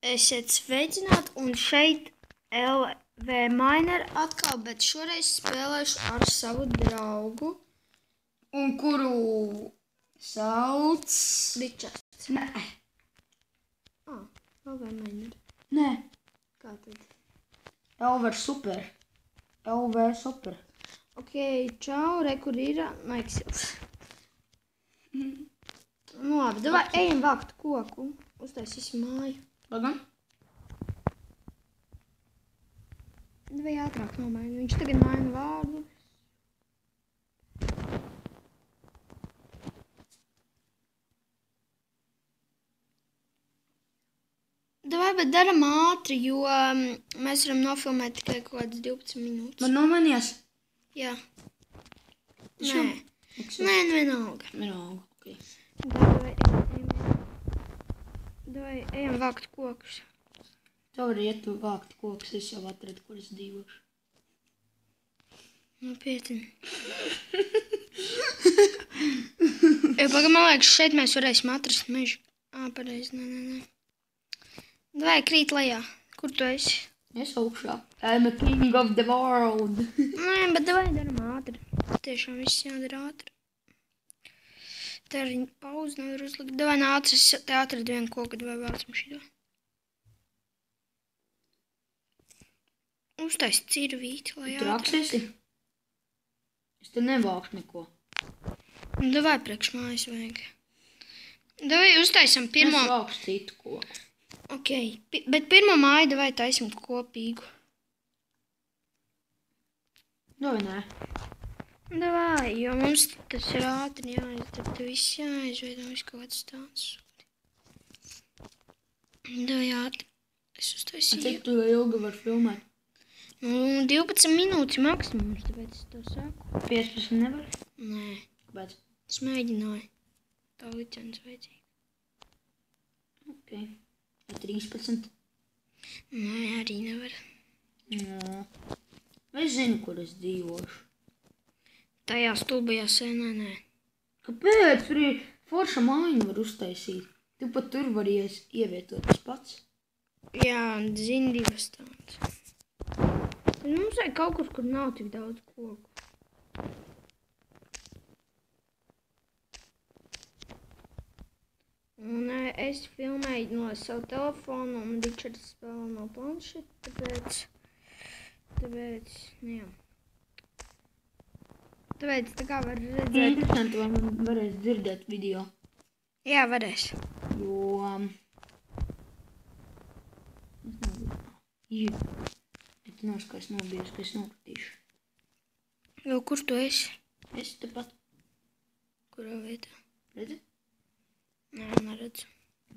Esiet sveicināti, un šeit LV Miner atkal, bet šoreiz spēlēšu ar savu draugu. Un kuru sauc... Ričards. Nē. LV Miner. Nē. Kā tad? LV Super. LV Super. Ok, čau, re, kur ir Maiksils. Nu labi, davai ejam vākt koku. Uztaisīsim māju. Pagam? Vai ātrāk nomaina? Viņš tagad maina vārdu. Davai, bet daram ātri, jo mēs varam nofilmēt tikai kaut kādas 12 minūtes. Man nomainījās? Jā. Šo? Nē, vienalga. Vienalga, ok. Davai ejam vākt kokus. Tev var iet vākt kokus, es jau atradu, kur es dzīvošu. Nopietni. Pagam, man liekas, šeit mēs varēsim atrast mežu. Pareizi, nē. Davai, krīt lejā. Kur tu esi? Es augšā. I'm a king of the world. Nē, bet davai daram ātri. Tiešām viss jādara ātri. Te arī pauzi nevar uzlikt. Davai nāc, es te atradu vienu koku, davai vācam šito. Uztais cirvīti, lai Tu raksēsi? Es te nevākšu neko. Davai priekš mājas vajag. Davai uztaisam pirmo... Es vākšu citu koku. Ok, bet pirmo māju davai taisim kopīgu. Davai nē. Davai, jo mums tas ir ātri jāizdara, te viss jāizveido, viss kaut kāds tāds. Davai ātri. Es uztaisīju. Cik tu ilgi var filmēt? Nu, 12 minūtes maksimums, tāpēc es to saku. 15 nevar? Nē, Kāpēc? es mēģināju. Tā licence vajadzīga. Ok. Vai 13? Nē, arī nevar. Jā. Es zinu, kur es dzīvošu. Tajā stulbajā sēnē, nē. Kāpēc? Tur ir forša mājiņa var uztaisīt. Tu pat tur varies ievietot tas pats. Jā, zini divas tādas. Mums vajag kaut kur nav tik daudz koku. Un es filmēju no savu telefonu, un Ričards spēlē no planšeta, tāpēc, jā. Tāpēc tā kā var redzēt... Interesanti, vai man varēs dzirdēt video. Jā, varēs. Jo... Jā. Tu nāc, ka es nobiešu, ka es nokritīšu. Jo, kur tu esi? Es tepat. Kurā vietā? Redzi? Nē, neredzu.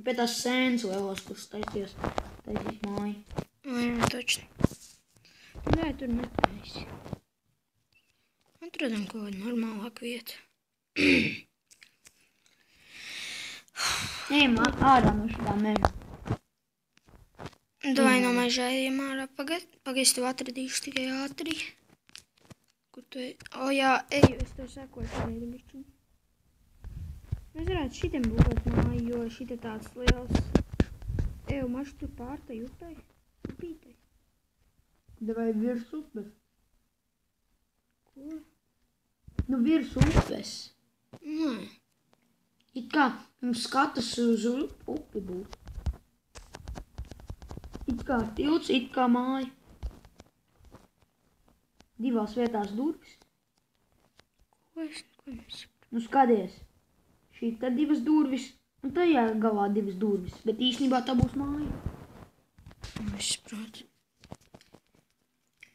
Pēc tās sēnes lielās, kuras taisījās māju. Jā, taču. Nē, tur netaisi. Atradam kaut kādu normālāku vietu. Ejam ārā no šitā meža. Davai no meža ejam ārā. Pagaid, tev atradīšu tikai ātri. Kur tu ej? O jā, eju, es tev sekošu arī bišķiņ. Mēs varētu šitiem būvēt māju, jo šit ir tāds liels. Eju, maši tur pārtai upei. Upītei. Davai virs upes. Ko? Nu virs upes. Nē. It kā mums skatas uz upi būtu. It kā tilts, it kā māja. Divās vietās durvis. Ko es nesaprotu? Nu skaties. Šī tad divas durvis. Un tajā galā divas durvis. Bet īstenībā tā būs māja. Es saprotu.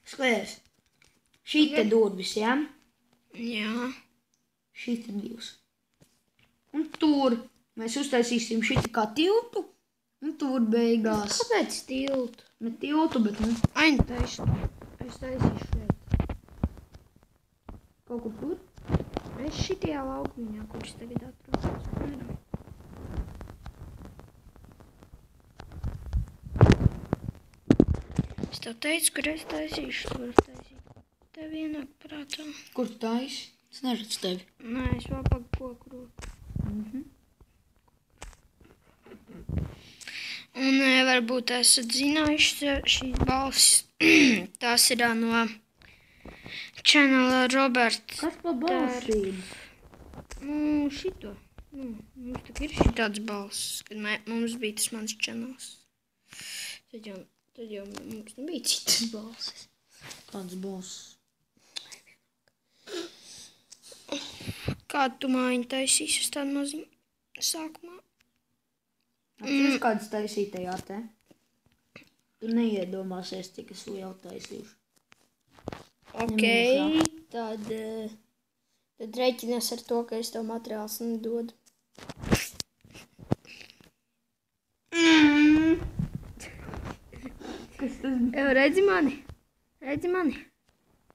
Skaties. Šī te durvis, jā? Jā. Šī te divas. Un tur mēs uztaisīsim šitā kā tiltu. Un tur beigās. Kāpēc tiltu? Ne tiltu, bet nu. Ai, nu taisnu. Es taisīšu šeit. Kaut kur tur. Es šitajā laukumiņā, kurš tagad atrodas. Es tev teicu, kur es taisīšu, tu vari taisīt. Tev ienāk prātā. Kur tu taisi? Es neredzu tevi. Nē, es vēl pagu koku roku. Un var varbūt esat zinājuši šīs balsis. Tās ir no channela Roberts. Kas pa balsīm? Šito. Mums tak ir šitāds balss, kad mums bija tas mans channels. Tad jau mums nebija citas balsis. Kāds balss? Kādu tu mājiņu taisīsi uz tādu maziņu sākumā? Atceries kāds taisīja tajā te? Tu neiedomāsies, cik es lielu taisīšu. Ok, tad rēķinies ar to, ka es tev materiāls nedodu. Kas tas? Evo, redzi mani?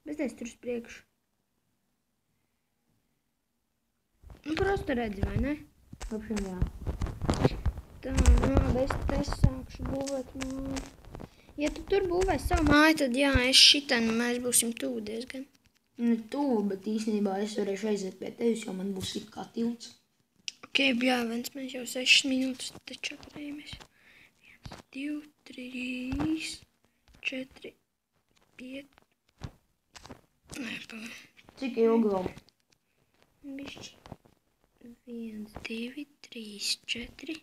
Bez es tur uz priekšu. Prosto redzi, vai ne? Apšiem jā. Tā, es sākšu būvēt māju. Ja tu tur būvēsi savu māju, tad jā, es šitan, mēs būsim tuvu diezgan. Ne tuvu, bet īstenībā es varēšu aiziet pie tevis, jo man būs it kā tilts. Ok, bļāvens, mēs jau 6 minūtes taču aprējamies. 1, 2, 3, 4, 5. Nē, pagaid. Cik ilgi vēl? Bišķi. 1, 2, 3, 4,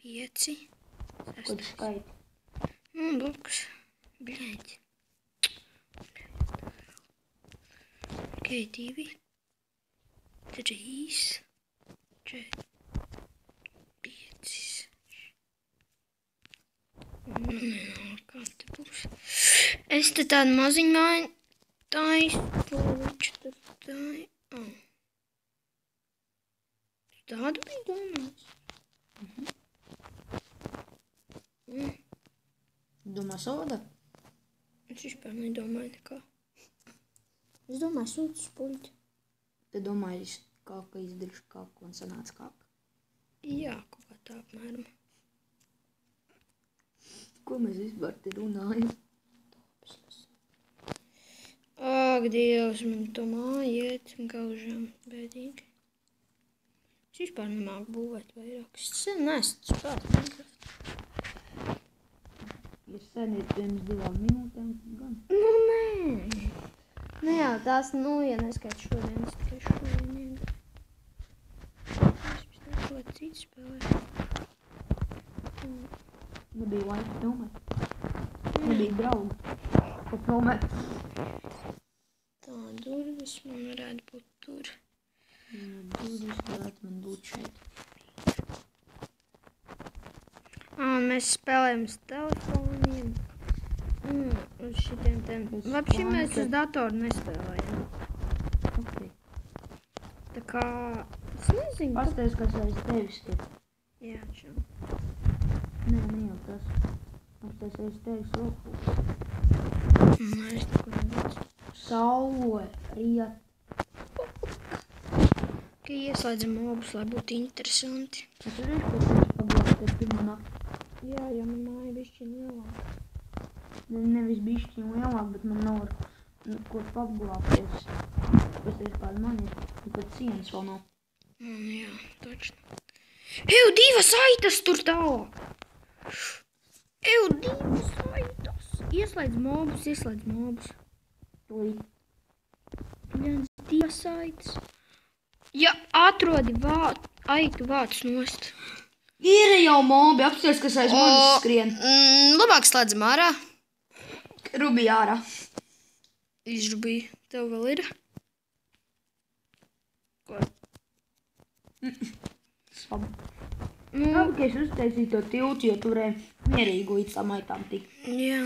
5, 6. Ko tu skaiti? Bloks. Bļēģi. Ok, 2, 3, 4, 5, 6. Kā te būs? Es te tādu maziņu māju taisu, poliču tur tāju. Tādu bija domāts. Domā soda? Es vispār nedomāju nekā. Es domāju sūtu spuļķi. Te domāju, kā izdarīšu kāku un sanāca kāka. Jā, kaut kā tā apmēram. Ko mēs vispār te runājam? Ak, Dievs, man to māju iet gaužām bēdīgi. Es vispār nemāku būvēt vairāk. Es sen neesmu spēlēt Minecraft. Ja sen ir pirms 2 minūtēm, gan. Nu, nē. Nu jā, tās, ja neskait šodien, es tikai šodien iegāju. Es neko citu spēlēju. Nebija laika filmēt. Nebija draugu. Ko filmēt? Tā, durvis man varētu būt tur. Durvis varētu man būt šeit. Mēs spēlējam uz telefoniem. Uz šitiem tiem. Labi, mēs uz datoru nespēlējam. Ok. Tā kā, es nezinu. Pastāties, kas aiz tevis ir. Jā, čau. Nē, ne jau tas. Pastāties aiz tevis roku. Es neko nebūtu. Saule, riet. Ka ieslēdzam mobus, lai būtu interesanti. Es arī pēc paglāpties pirmā nakti. Jā, jo man māja bišķiņ lielāk. Nevis bišķiņ lielāk, bet man nav ko paglāpties. Pastāties, kāda man ir. Pat sienas vēl nav. Jā, točno. Eju, 2 saitas tur tālāk. Eju, 2 saitas. Ieslēdz mobus. Tūlīt. Viens, 2 saitas. Ja atrodi aitu vāc nost. Ir jau mobi, apstāties, kas aiz manis skrien. Labāk slēdzam ārā. Rubija ārā. Izrubīja. Tev vēl ir? Ko? Labi. Labi, ka es uztaisīju to tiltu, jo turēju mierīgi līdz tam aitām tik. Jā.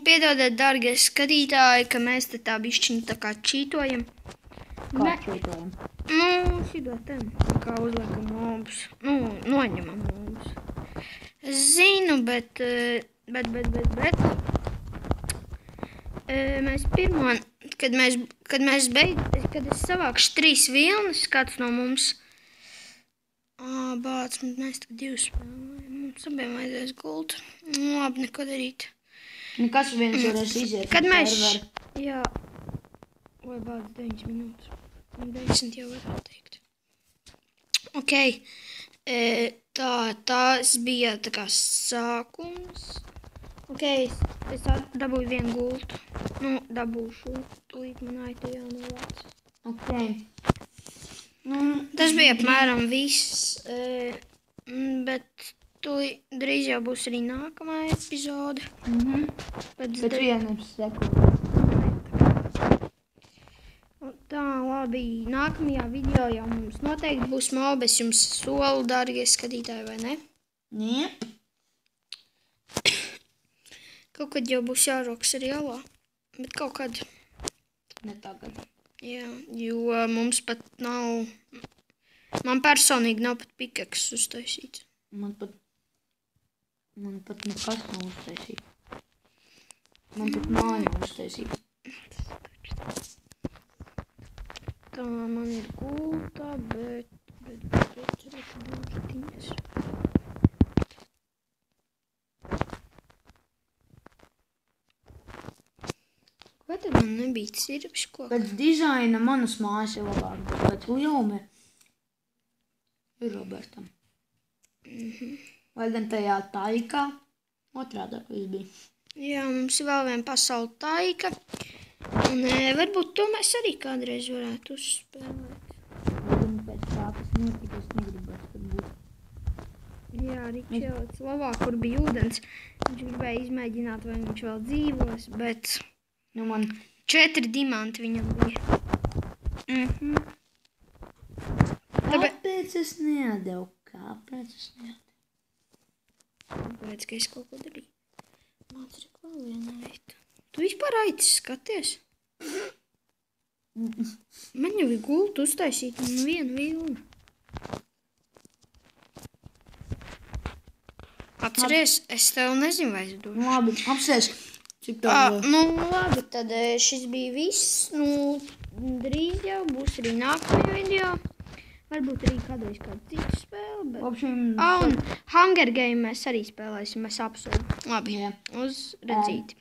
Piedodiet, dārgie skatītāji, ka mēs te tā bišķiņu tā kā čītojam. Kā čītojam? Šito ten, kā uzliekam mobus. Noņemam mobus. Es zinu, bet mēs pirmo, kad es savākšu 3 vilnas, kāds no mums. Bāc, mēs tik 2 spēlējam. Mums abiem vajadzēs gult. Labi, neko darīt. Kas viens varēs iziet? Kad mēs... Jā. Vai bāc 9 minūtes. 10 jau varētu teikt. Ok. Tas bija tā kā sākums. Ok, es dabūju vienu gultu. Nu, dabūšu. Tūlīt man aita jānovāc. Ok. Tas bija apmēram viss. Bet drīz jau būs arī nākamā epizode. Pēc vienam sekundēm. Tā, labi. Nākamajā video jau mums noteikti būs mob. Es jums solu, dārgie skatītāji, vai ne? Nē. Kaut kad jau būs jāroks arī alā. Bet kaut kad. Ne tagad. Jā, jo mums pat nav... Man personīgi nav pat pikeks uztaisīts. Man pat nekas nav uztaisīts. Man pat māja nav uztaisīta. Tā man ir gulta, bet būštiņas. Vai tad man nebija sirpš ko? Pēc dizaina manas mājas ir labāk, bet pēc lieluma ir Robertam. Vai gan tajā taikā otrādāk viss bija. Jā, mums ir vēl viena pasauli taika. Un varbūt to mēs arī kādreiz varētu uzspēlēt. Pēc tā, kas notika, es negribētu, kad būtu. Jā, Ričelds labāk, kur bija ūdens. Viņš gribēja izmēģināt, vai viņš vēl dzīvos, bet... Nu, man 4 diamanti viņam bija. Kāpēc es neatdevu? Tāpēc, ka es kaut ko darīju. Māc, ir vēl viena aita. Tu vispār aitas skaties? Man jau ir gulta uztaisīt un vienu vilnu. Atceries, es tev nezinu, vai es došu. Labi, apsēs. Cik tā Nu, labi, tad šis bija viss. Nu, drīz jau būs arī nākamajā video. Varbūt arī kādreiz kādu citu spēli, bet... Un Hunger Game mēs arī spēlēsim, mēs apsolu. Labi, uz redzīti.